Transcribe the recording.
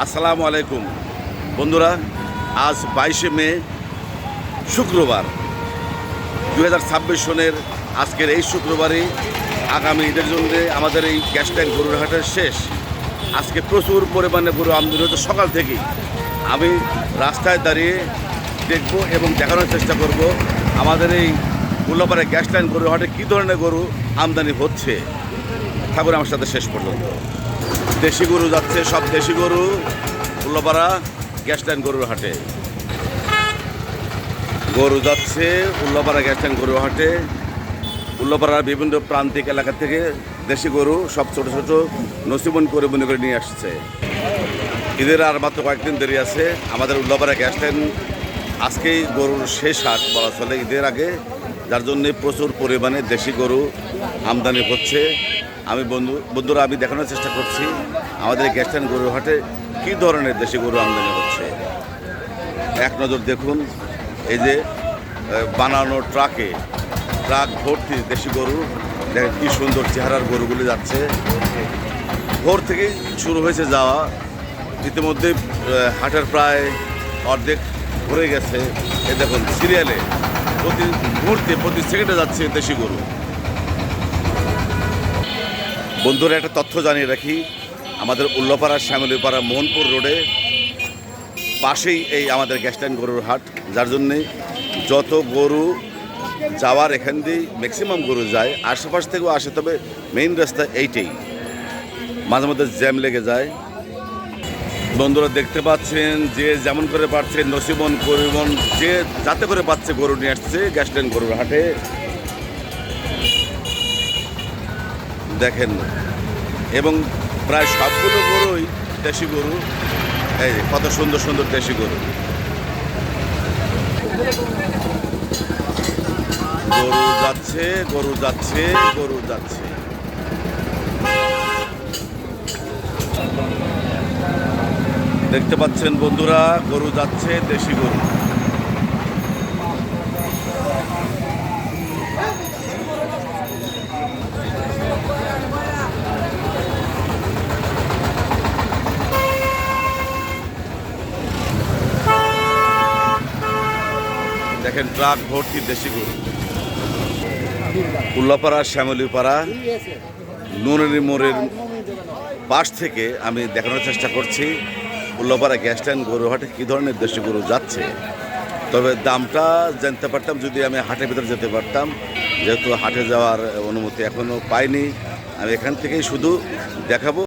আসসালামু আলাইকুম বন্ধুরা, আজ 22শে মে শুক্রবার 2026 সনের আজকের এই শুক্রবারে আগামী ঈদের জন্য আমাদের এই গ্যাস ট্যাঙ্ক গরুর হাটের শেষ। আজকে প্রচুর পরিমাণে গরু আমদানি হচ্ছে সকাল থেকেই। আমি রাস্তায় দাঁড়িয়ে দেখব এবং দেখানোর চেষ্টা করব আমাদের এই উল্লাপাড়া গ্যাস ট্যাঙ্ক গরুর হাটে কী ধরনের গরু আমদানি হচ্ছে। থাকুন আমার সাথে শেষ পর্যন্ত। দেশি গরু যাচ্ছে, সব দেশি গরু উল্লাপাড়া গ্যাস ট্যাঙ্ক গরুর হাটে। গরু যাচ্ছে উল্লাপাড়া গ্যাস ট্যাঙ্ক গরুর হাটে। উল্লাপাড়ার বিভিন্ন প্রান্তিক এলাকা থেকে দেশি গরু সব ছোট ছোট নসিবন করে মনে করে নিয়ে আসছে। ঈদের আর মাত্র কয়েকদিন দেরি আছে। আমাদের উল্লাপাড়া গ্যাস ট্যাঙ্ক আজকেই গরুর শেষ হাট বলা চলে ঈদের আগে, যার জন্যে প্রচুর পরিমাণে দেশি গরু আমদানি হচ্ছে। বন্ধুরা আমি দেখানোর চেষ্টা করছি আমাদের গ্যাস ট্যাঙ্ক গরুর হাটে কী ধরনের দেশি গরু আমদানি হচ্ছে। এক নজর দেখুন, এই যে বানানো ট্রাক ভর্তি দেশি গরু, দেখেন কী সুন্দর চেহারার গরুগুলি যাচ্ছে। ভোর থেকেই শুরু হয়েছে যাওয়া, ইতিমধ্যে হাটের প্রায় অর্ধেক ভরে গেছে। এ দেখুন সিরিয়ালে প্রতি মুহূর্তে প্রতি সেকেন্ডে যাচ্ছে দেশি গরু। বন্ধুরা একটা তথ্য জানিয়ে রাখি, আমাদের উল্লাপাড়া শ্যামলীপাড়া মোহনপুর রোডে পাশেই এই আমাদের গ্যাস ট্যাঙ্ক গরুর হাট, যার জন্যে যত গরু যাওয়ার এখান দিয়েই ম্যাক্সিমাম গরু যায়। আশেপাশ থেকেও আসে, তবে মেইন রাস্তা এইটাই, মাঝে মধ্যে জ্যাম লেগে যায়। বন্ধুরা দেখতে পাচ্ছেন যে যেমন করে পাচ্ছে নসিবন পরিবহন, যে যাতে করে পাচ্ছে গরু নিয়ে আসছে গ্যাস ট্যাঙ্ক গরুর হাটে। দেখেন, এবং প্রায় সবগুলো গরুই দেশি গরু। এই যে কত সুন্দর সুন্দর দেশি গরু। গরু যাচ্ছে গরু যাচ্ছে গরু যাচ্ছে। দেখতে পাচ্ছেন বন্ধুরা, গরু যাচ্ছে দেশি গরু। দেখেন ট্রাক ভর্তি দেশি গরু। উল্লাপাড়া শ্যামলীপাড়া নুনানি মোড়ের পাশ থেকে আমি দেখানোর চেষ্টা করছি উল্লাপাড়া গ্যাস ট্যাঙ্ক গরু হাটে কী ধরনের দেশি গরু যাচ্ছে। তবে দামটা জানতে পারতাম যদি আমি হাটের ভিতরে যেতে পারতাম, যেহেতু হাটে যাওয়ার অনুমতি এখনও পাইনি। আমি এখান থেকেই শুধু দেখাবো।